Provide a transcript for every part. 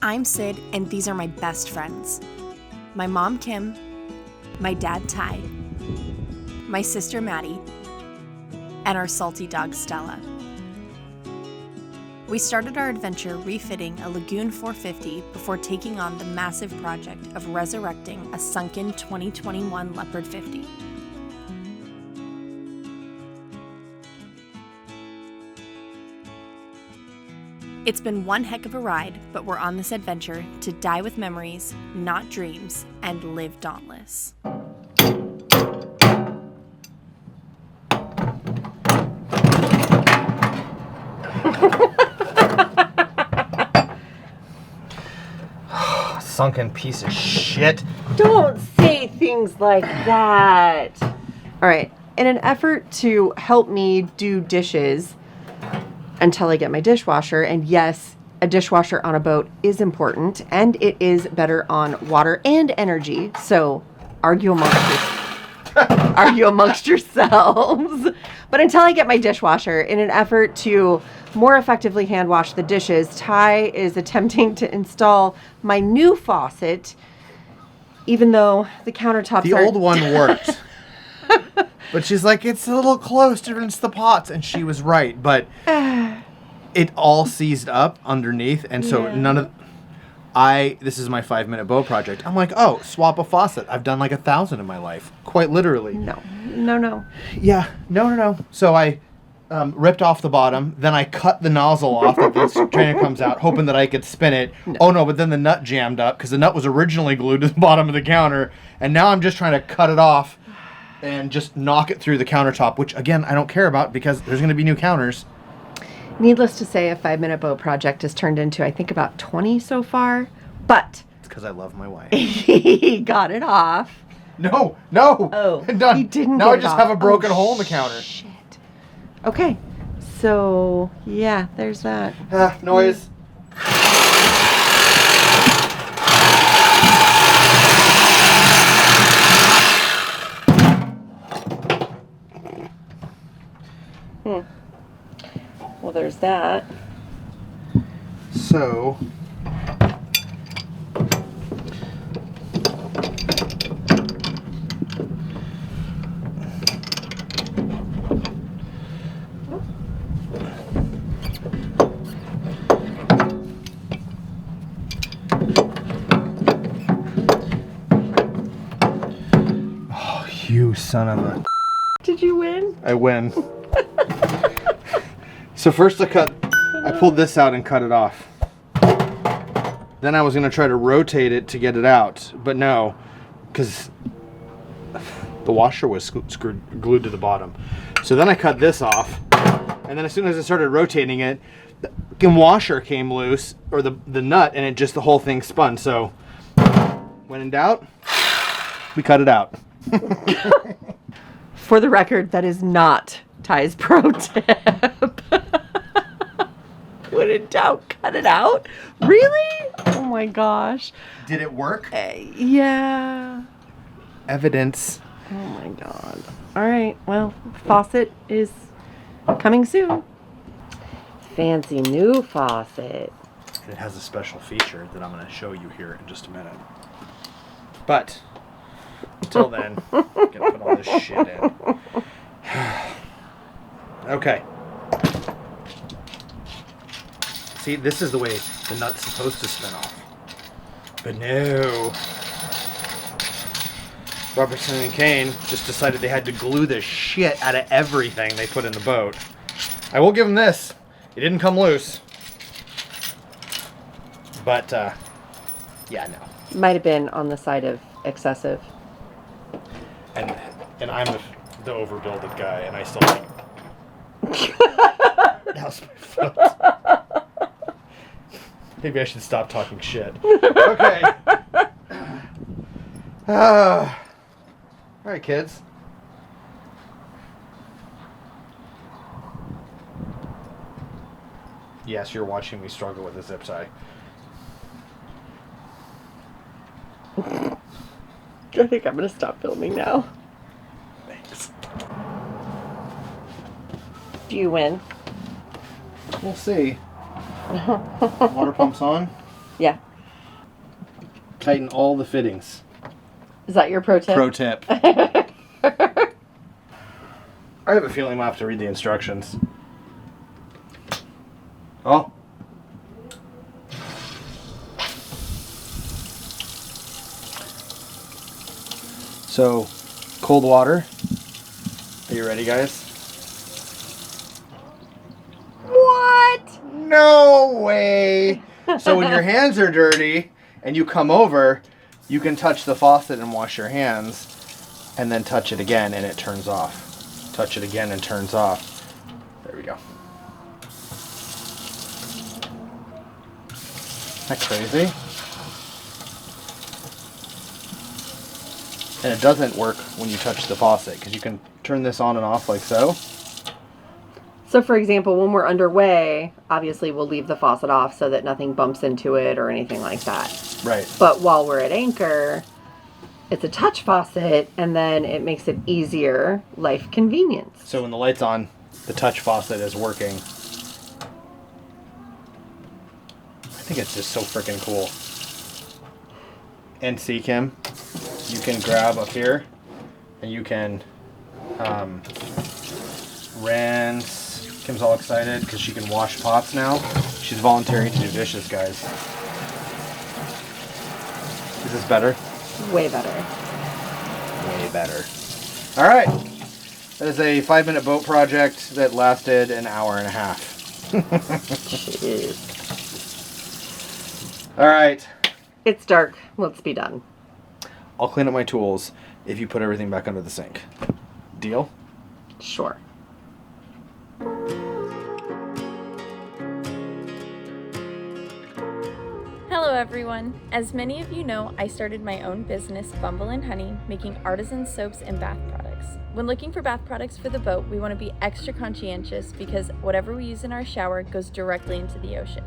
I'm Sid, and these are my best friends. My mom, Kim, my dad, Ty, my sister, Maddie, and our salty dog, Stella. We started our adventure refitting a Lagoon 450 before taking on the massive project of resurrecting a sunken 2021 Leopard 50. It's been one heck of a ride, but we're on this adventure to die with memories, not dreams, and live dauntless. Sunken piece of shit. Don't say things like that. All right, in an effort to help me do dishes until I get my dishwasher, and yes, a dishwasher on a boat is important, and it is better on water and energy, so argue amongst yourselves. But until I get my dishwasher, in an effort to more effectively hand wash the dishes, Ty is attempting to install my new faucet, even though the countertops The old one worked. But she's like, it's a little close to rinse the pots. And she was right. But it all seized up underneath. And so this is my 5-minute bow project. I'm like, oh, swap a faucet. I've done like 1,000 in my life. Quite literally. No. Yeah, no. So I ripped off the bottom. Then I cut the nozzle off that the strainer comes out, hoping that I could spin it. No. Oh, no, but then the nut jammed up because the nut was originally glued to the bottom of the counter. And now I'm just trying to cut it off and just knock it through the countertop, which, again, I don't care about because there's going to be new counters. Needless to say, a 5-minute bow project has turned into, I think, about 20 so far. But it's because I love my wife. He got it off. No. Oh, done. He didn't. Now get I just it have off. a broken hole in the counter. Shit. Okay, so yeah, there's that. Noise. Well, there's that. So, oh, you son of a... Did you win? I win. So first I pulled this out and cut it off. Then I was going to try to rotate it to get it out, but no, because the washer was glued to the bottom. So then I cut this off, and then as soon as I started rotating it, the washer came loose, or the nut, and the whole thing spun. So when in doubt, we cut it out. For the record, that is not Ty's pro tip. When in doubt, cut it out? Really? Oh my gosh. Did it work? Yeah. Evidence. Oh my god. All right. Well, faucet is coming soon. Fancy new faucet. It has a special feature that I'm going to show you here in just a minute. But until then, I'm going to put all this shit in. Okay. See, this is the way the nut's supposed to spin off. But no. Robertson and Kane just decided they had to glue the shit out of everything they put in the boat. I will give them this. It didn't come loose. But, yeah, no. Might have been on the side of excessive. And I'm the overbuilded guy, and I still think... Now's my foot. Maybe I should stop talking shit. Okay. All right, kids. Yes, you're watching me struggle with a zip tie. I think I'm going to stop filming now. Thanks. Do you win? We'll see. Water pump's on? Yeah. Tighten all the fittings. Is that your pro tip? Pro tip. I have a feeling I'll have to read the instructions. Oh. So, cold water. Are you ready, guys? What? No way! So when your hands are dirty and you come over, you can touch the faucet and wash your hands, and then touch it again and it turns off. Touch it again and turns off. There we go. Isn't that crazy? And it doesn't work when you touch the faucet because you can turn this on and off like so. So for example, when we're underway, obviously we'll leave the faucet off so that nothing bumps into it or anything like that. Right. But while we're at anchor, it's a touch faucet, and then it makes it easier, life convenience. So when the light's on, the touch faucet is working. I think it's just so freaking cool. And see, Kim, you can grab up here and you can rinse. Kim's all excited because she can wash pots now. She's volunteering to do dishes, guys. Is this better? Way better. Way better. All right. That is a 5-minute boat project that lasted an hour and a half. Jeez. All right. It's dark. Let's be done. I'll clean up my tools if you put everything back under the sink. Deal? Sure. Hello everyone! As many of you know, I started my own business, Bumble and Honey, making artisan soaps and bath products. When looking for bath products for the boat, we want to be extra conscientious because whatever we use in our shower goes directly into the ocean.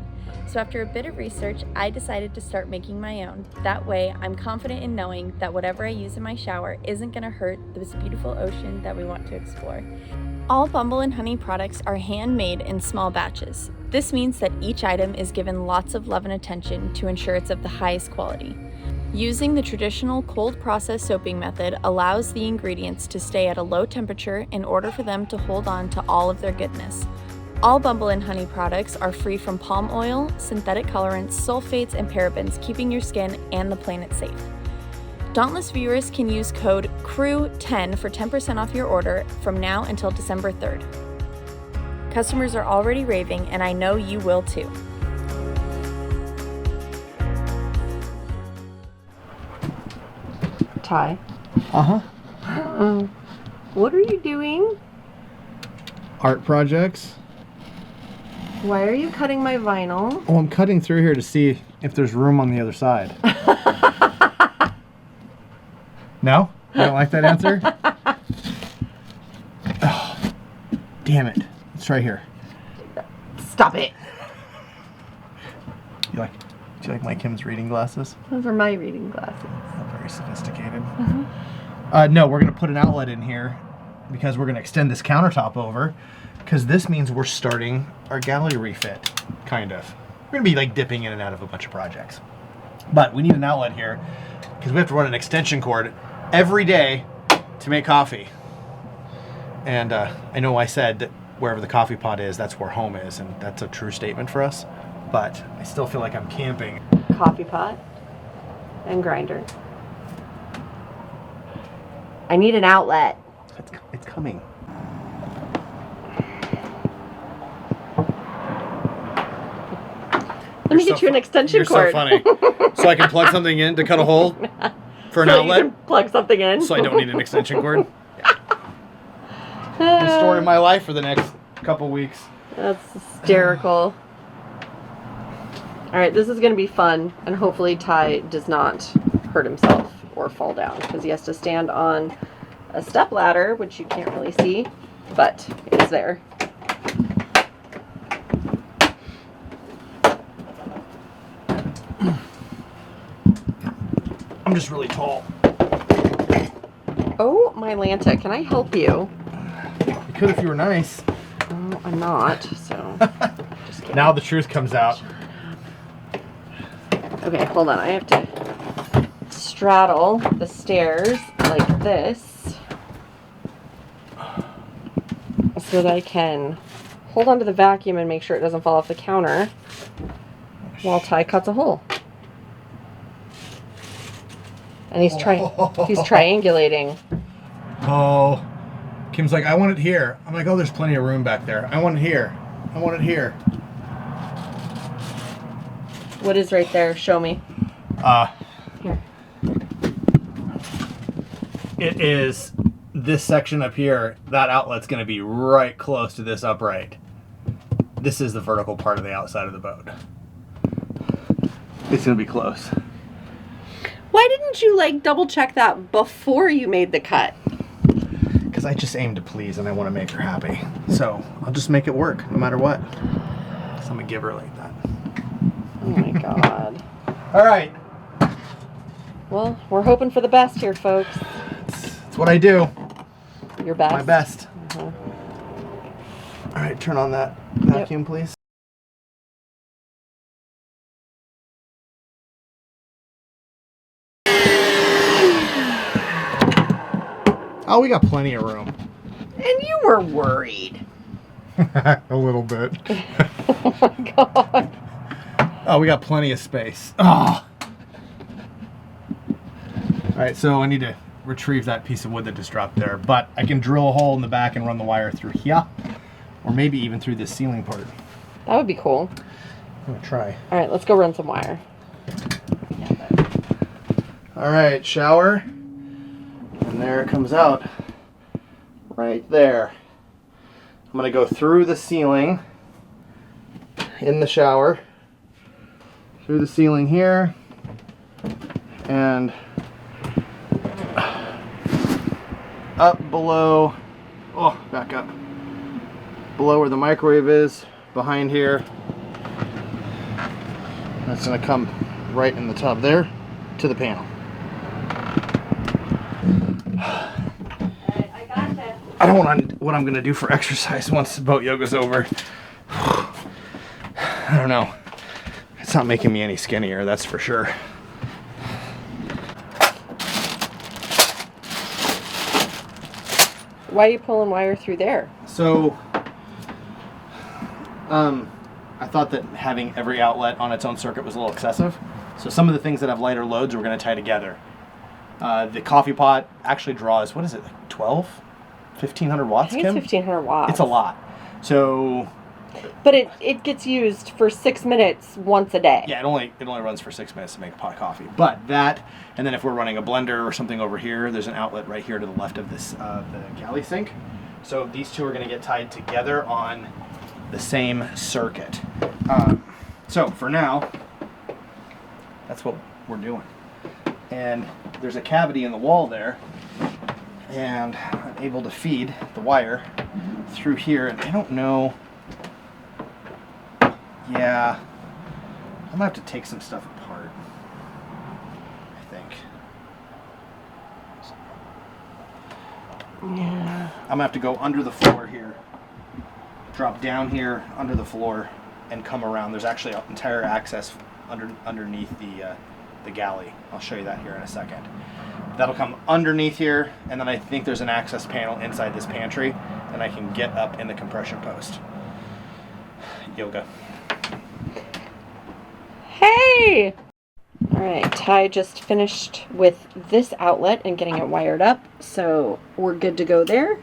So after a bit of research, I decided to start making my own. That way, I'm confident in knowing that whatever I use in my shower isn't going to hurt this beautiful ocean that we want to explore. All Bumble and Honey products are handmade in small batches. This means that each item is given lots of love and attention to ensure it's of the highest quality. Using the traditional cold process soaping method allows the ingredients to stay at a low temperature in order for them to hold on to all of their goodness. All Bumble and Honey products are free from palm oil, synthetic colorants, sulfates, and parabens, keeping your skin and the planet safe. Dauntless viewers can use code CREW10 for 10% off your order from now until December 3rd. Customers are already raving, and I know you will too. Ty. Uh-huh. What are you doing? Art projects. Why are you cutting my vinyl? Oh, I'm cutting through here to see if there's room on the other side. No? You don't like that answer? Oh, damn it. Let's try here. Stop it. Do you like my Kim's reading glasses? Those are my reading glasses. Not very sophisticated. No, we're going to put an outlet in here because we're going to extend this countertop over because this means we're starting our galley refit, kind of. We're going to be like dipping in and out of a bunch of projects. But we need an outlet here because we have to run an extension cord every day to make coffee. And I know I said that wherever the coffee pot is, that's where home is, and that's a true statement for us. But I still feel like I'm camping. Coffee pot and grinder. I need an outlet. It's coming. Let me get you an extension cord. You're so funny. So I can plug something in to cut a hole for an outlet? You can plug something in. So I don't need an extension cord? The story of my life for the next couple weeks. That's hysterical. Alright, this is going to be fun, and hopefully Ty does not hurt himself or fall down, because he has to stand on a step ladder, which you can't really see, but it's there. I'm just really tall. Oh, my Lanta, can I help you? You could if you were nice. Oh, I'm not, so just kidding. Now the truth comes out. Okay, hold on, I have to straddle the stairs like this so that I can hold onto the vacuum and make sure it doesn't fall off the counter while Ty cuts a hole. And he's triangulating. Oh, Kim's like, I want it here. I'm like, oh, there's plenty of room back there. I want it here. I want it here. What is right there? Show me. Here. It is this section up here. That outlet's going to be right close to this upright. This is the vertical part of the outside of the boat. It's going to be close. Why didn't you like double check that before you made the cut? Because I just aim to please and I want to make her happy. So I'll just make it work no matter what. Because I'm a giver like that. Oh my God. All right. Well, we're hoping for the best here, folks. It's what I do. Your best? My best. Uh-huh. All right, turn on that vacuum, please. Oh, we got plenty of room. And you were worried. A little bit. Oh my God. Oh, we got plenty of space. Oh. All right, so I need to retrieve that piece of wood that just dropped there, but I can drill a hole in the back and run the wire through here, or maybe even through this ceiling part. That would be cool. I'm gonna try. All right, let's go run some wire. All right, shower, and there it comes out, right there. I'm gonna go through the ceiling in the shower, through the ceiling here, and up below, oh, back up, below where the microwave is, behind here. That's gonna come right in the tub there to the panel. I don't know what I'm gonna do for exercise once the boat yoga's over. I don't know. It's not making me any skinnier, that's for sure. Why are you pulling wire through there? So, I thought that having every outlet on its own circuit was a little excessive. So some of the things that have lighter loads we're going to tie together. The coffee pot actually draws, what is it, like 12? 1,500 watts, I think Kim? it's 1,500 watts. It's a lot. So... But it gets used for 6 minutes once a day. Yeah, it only runs for 6 minutes to make a pot of coffee. But that, and then if we're running a blender or something over here, there's an outlet right here to the left of this the galley sink. So these two are going to get tied together on the same circuit. So for now, that's what we're doing. And there's a cavity in the wall there, and I'm able to feed the wire through here. And I don't know. Yeah, I'm gonna have to take some stuff apart, I think. Yeah. I'm gonna have to go under the floor here, drop down here under the floor, and come around. There's actually an entire access underneath the galley. I'll show you that here in a second. That'll come underneath here, and then I think there's an access panel inside this pantry, and I can get up in the compression post. Yoga. Hey! Alright, Ty just finished with this outlet and getting it wired up, so we're good to go there.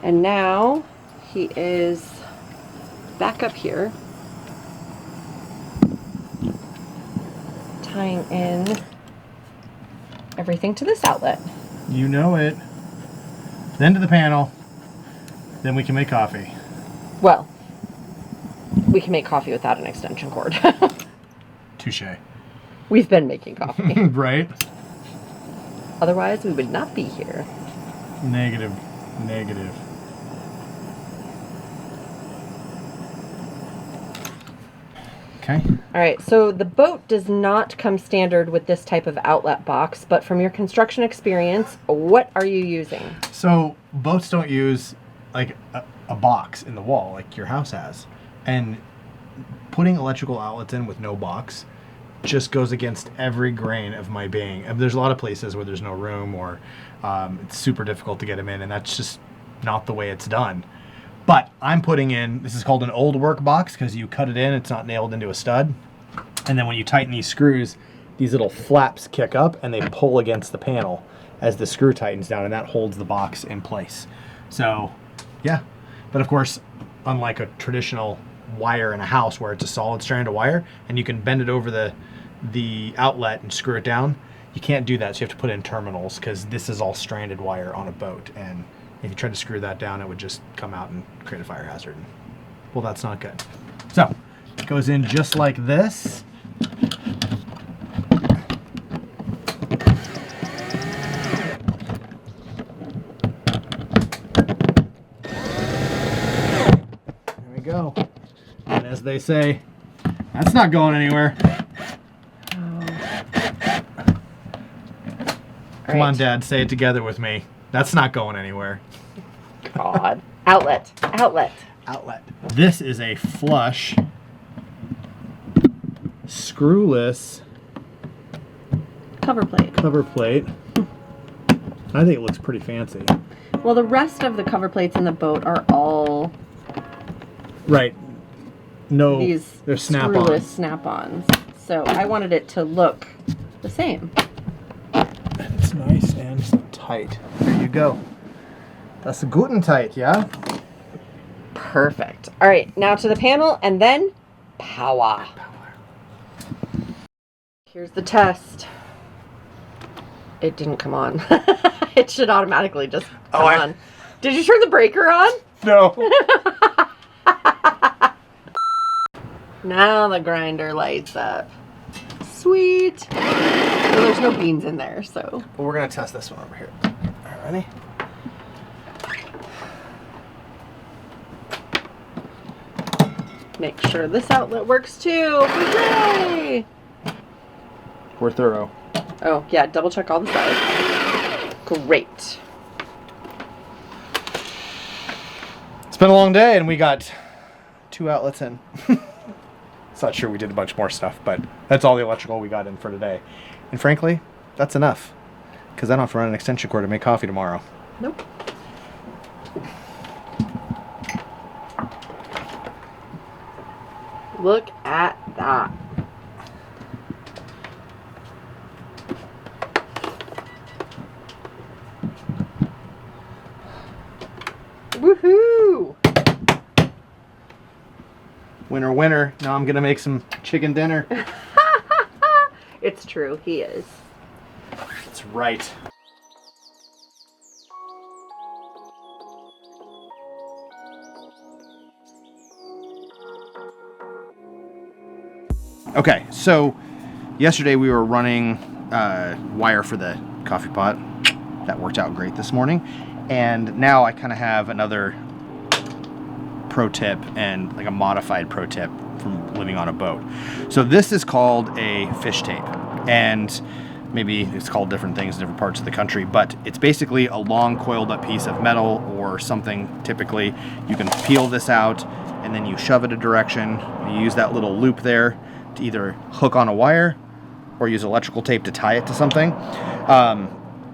And now he is back up here, tying in everything to this outlet. You know it. Then to the panel. Then we can make coffee. Well, we can make coffee without an extension cord. Touche. We've been making coffee. Right? Otherwise, we would not be here. Negative. Negative. Okay. All right, so the boat does not come standard with this type of outlet box, but from your construction experience, what are you using? So boats don't use like a box in the wall like your house has. And putting electrical outlets in with no box just goes against every grain of my being. And there's a lot of places where there's no room or it's super difficult to get them in, and that's just not the way it's done. But I'm putting in, this is called an old work box because you cut it in, it's not nailed into a stud. And then when you tighten these screws, these little flaps kick up and they pull against the panel as the screw tightens down, and that holds the box in place. So yeah, but of course, unlike a traditional wire in a house where it's a solid strand of wire and you can bend it over the outlet and screw it down, you can't do that. So you have to put in terminals because this is all stranded wire on a boat, and if you try to screw that down, it would just come out and create a fire hazard. Well, that's not good. So it goes in just like this. There we go. And as they say, that's not going anywhere. Come on, Dad, say it together with me. That's not going anywhere. God. Outlet. Outlet. Outlet. This is a flush, screwless Cover plate. cover plate. I think it looks pretty fancy. Well, the rest of the cover plates in the boat are all Right. No, these they're snap-ons. screwless snap-ons. So I wanted it to look the same. It's nice and tight. There you go. That's guten tight, yeah? Perfect. All right, now to the panel and then power. Here's the test. It didn't come on. It should automatically just come on. Did you turn the breaker on? No. Now the grinder lights up. Sweet. Well, there's no beans in there, so. Well, we're going to test this one over here. All right, ready? Make sure this outlet works too. Hooray! We're thorough. Oh, yeah, double check all the sides. Great. It's been a long day and we got 2 outlets in. It's not sure we did a bunch more stuff, but that's all the electrical we got in for today. And frankly, that's enough. Because I don't have to run an extension cord to make coffee tomorrow. Nope. Look at that. Woohoo! Winner, winner. Now I'm going to make some chicken dinner. It's true, he is. That's right. Okay, so yesterday we were running wire for the coffee pot. That worked out great this morning. And now I kind of have another pro tip, and like a modified pro tip from living on a boat. So this is called a fish tape, and maybe it's called different things in different parts of the country, but it's basically a long coiled up piece of metal or something. Typically you can peel this out and then you shove it a direction. You use that little loop there to either hook on a wire or use electrical tape to tie it to something.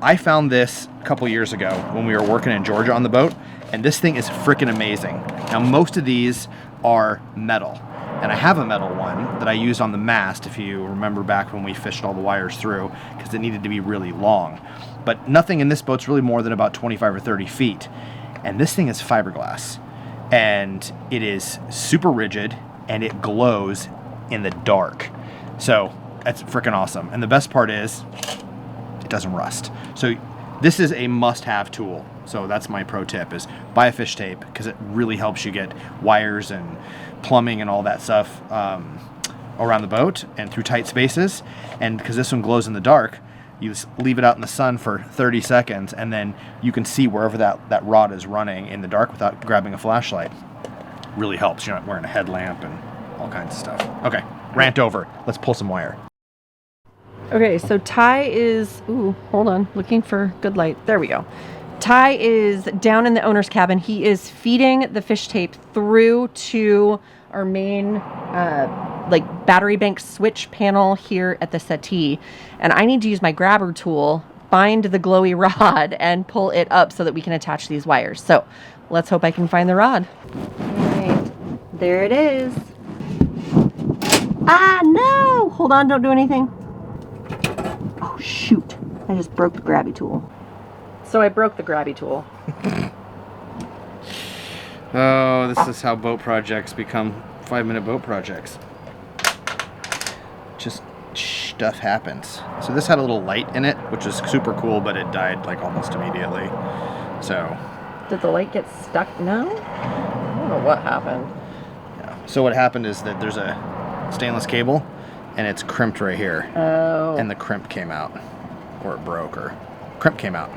I found this a couple years ago when we were working in Georgia on the boat, and this thing is freaking amazing. Now most of these are metal, and I have a metal one that I used on the mast, if you remember back when we fished all the wires through, because it needed to be really long. But nothing in this boat's really more than about 25 or 30 feet. And this thing is fiberglass, and it is super rigid, and it glows in the dark. So that's freaking awesome. And the best part is it doesn't rust. So this is a must-have tool. So that's my pro tip, is buy a fish tape, because it really helps you get wires and plumbing and all that stuff around the boat and through tight spaces. And because this one glows in the dark, you just leave it out in the sun for 30 seconds and then you can see wherever that rod is running in the dark without grabbing a flashlight. Really helps. You're not wearing a headlamp and all kinds of stuff. Okay, rant over. Let's pull some wire. Okay, so Ty is, ooh, hold on, looking for good light. There we go. Ty is down in the owner's cabin. He is feeding the fish tape through to our main like battery bank switch panel here at the settee, and I need to use my grabber tool, find the glowy rod, and pull it up so that we can attach these wires. So let's hope I can find the rod. All right, there it is. Ah, no! Hold on, don't do anything. Oh, shoot. I just broke the grabby tool. So I broke the grabby tool. Oh, this is how boat projects become 5-minute boat projects. Just stuff happens. So this had a little light in it, which is super cool, but it died like almost immediately. So. Did the light get stuck? No? I don't know what happened. Yeah. So what happened is that there's a stainless cable and it's crimped right here. Oh. And the crimp came out. Or it broke, or crimp came out.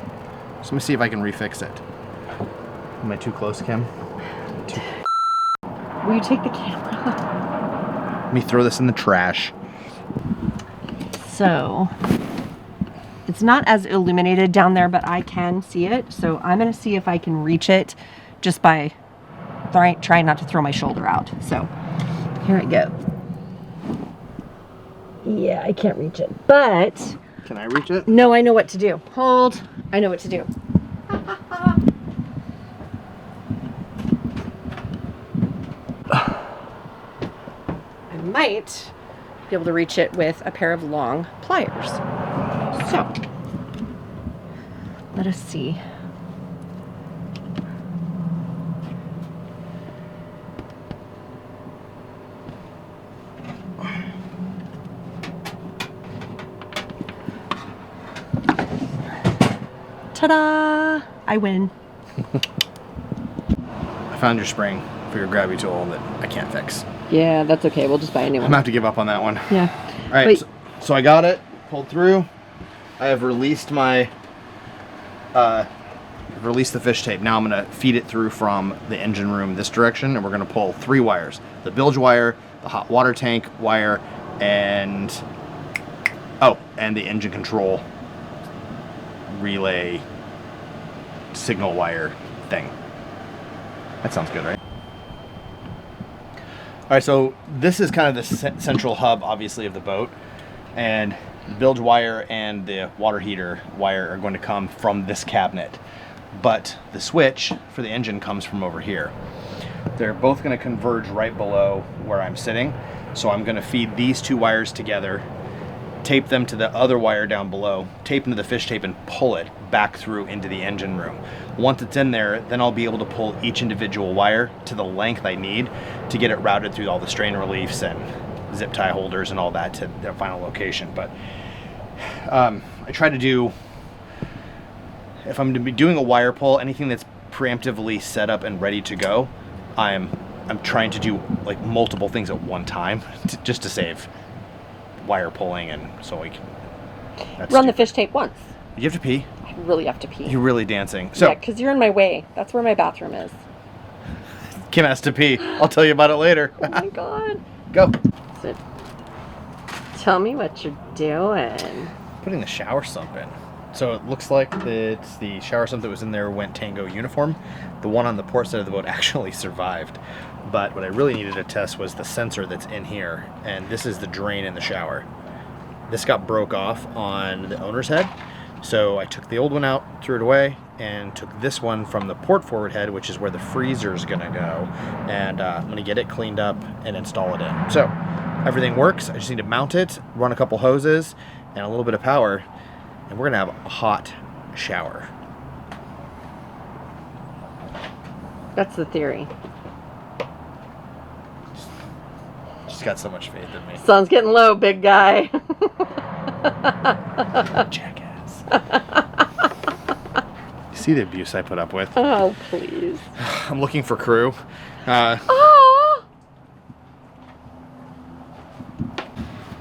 So let me see if I can refix it. Am I too close, Kim? Will you take the camera? Let me throw this in the trash. So, it's not as illuminated down there, but I can see it. So I'm going to see if I can reach it just by trying not to throw my shoulder out. So, here it goes. Yeah, I can't reach it, but... Can I reach it? No, I know what to do. Hold. I know what to do. I might be able to reach it with a pair of long pliers. So, let us see. Ta-da! I win. I found your spring for your grabby tool that I can't fix. Yeah, that's okay. We'll just buy a new I'm one. gonna have to give up on that one. Yeah. All right, so I got it pulled through. I have released my released the fish tape. Now I'm gonna feed it through from the engine room this direction, and we're gonna pull 3 wires: the bilge wire, the hot water tank wire, and the engine control relay signal wire thing. That sounds good, right? All right, so this is kind of the central hub, obviously, of the boat, and the bilge wire and the water heater wire are going to come from this cabinet, but the switch for the engine comes from over here. They're both going to converge right below where I'm sitting, so I'm going to feed these 2 wires together, tape them to the other wire down below, tape into the fish tape, and pull it back through into the engine room. Once it's in there, then I'll be able to pull each individual wire to the length I need to get it routed through all the strain reliefs and zip tie holders and all that to their final location. But I try to do, if I'm to be doing a wire pull, anything that's preemptively set up and ready to go, I'm trying to do like multiple things at one time just to save wire pulling, and so we can run the fish tape once. You have to pee? I really have to pee. You're really dancing. So, yeah, because you're in my way. That's where my bathroom is. Kim has to pee. I'll tell you about it later. Oh my god. Go. So, tell me what you're doing. Putting the shower sump in. So it looks like it's the shower sump that was in there went Tango uniform. The one on the port side of the boat actually survived. But what I really needed to test was the sensor that's in here, and this is the drain in the shower. This got broke off on the owner's head, so I took the old one out, threw it away, and took this one from the port forward head, which is where the freezer is going to go, and I'm going to get it cleaned up and install it in. So everything works. I just need to mount it, run a couple hoses, and a little bit of power, and we're going to have a hot shower. That's the theory. She's got so much faith in me. Sun's getting low, big guy. Jackass. You see the abuse I put up with? Oh, please. I'm looking for crew. Oh!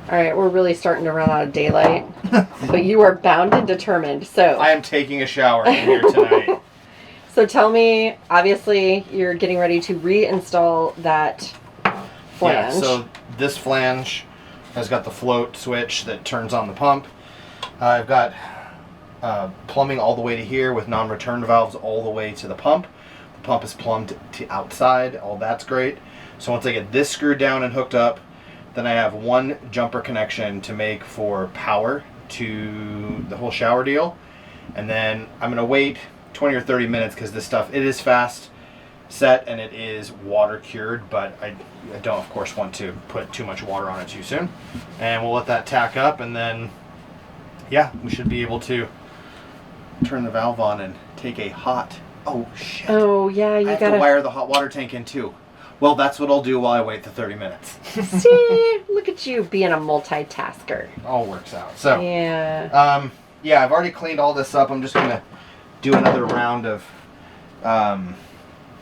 All right, we're really starting to run out of daylight. But you are bound and determined. So I am taking a shower in here tonight. So tell me, obviously, you're getting ready to reinstall that flange. Yeah, so this flange has got the float switch that turns on the pump. I've got plumbing all the way to here with non-return valves all the way to the pump. The pump is plumbed to outside. All that's great. So once I get this screwed down and hooked up, Then I have one jumper connection to make for power to the whole shower deal. And then I'm going to wait 20 or 30 minutes because this stuff, it is fast set and it is water cured, but I don't, of course, want to put too much water on it too soon. And we'll let that tack up, and then, yeah, we should be able to turn the valve on and take a hot... Oh, shit. Oh, yeah, you I have to wire the hot water tank in, too. Well, that's what I'll do while I wait the 30 minutes. See, look at you being a multitasker. All works out. So, yeah. Yeah, I've already cleaned all this up. I'm just going to do another round of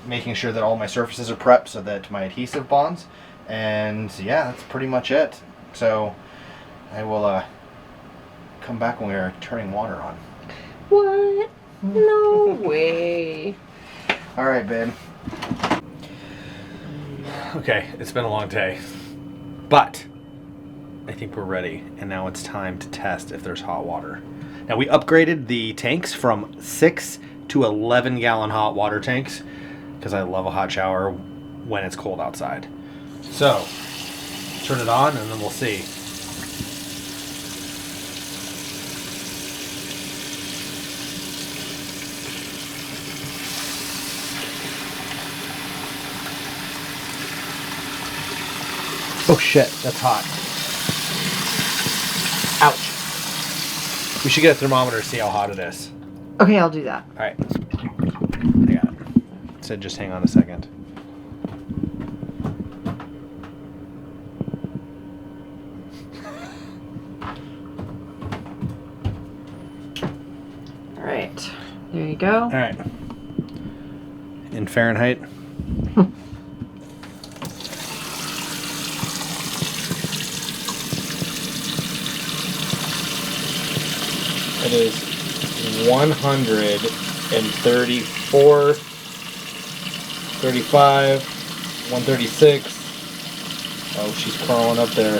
making sure that all my surfaces are prepped so that my adhesive bonds. And yeah, that's pretty much it. So I will come back when we are turning water on. What? No way. All right, babe. Okay, it's been a long day, but I think we're ready, and now it's time to test if there's hot water. Now, we upgraded the tanks from 6 to 11 gallon hot water tanks because I love a hot shower when it's cold outside. So, turn it on and then we'll see. Oh shit, that's hot. Ouch. We should get a thermometer to see how hot it is. Okay, I'll do that. Alright. I got it. It said just hang on a second. All right. There you go. Alright. In Fahrenheit. It is 134, 35, 136. Oh, she's crawling up there.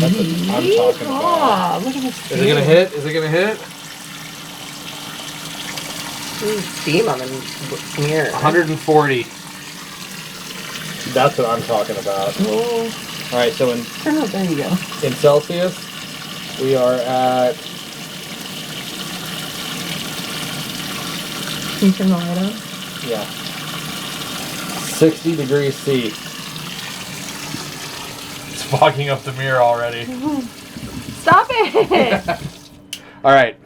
That's what I'm talking about. Look at this. Is it gonna hit? Is it gonna hit? Ooh, steam on the mirror. 140. That's what I'm talking about. Oh, All right, so in there you go. in Celsius, we are at Can you turn the light on? 60 degrees C. It's fogging up the mirror already. Stop it! All right,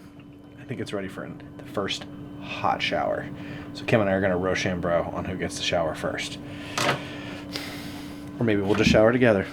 I think it's ready for the first hot shower. So Kim and I are going to Rochambeau on who gets to shower first. Or maybe we'll just shower together.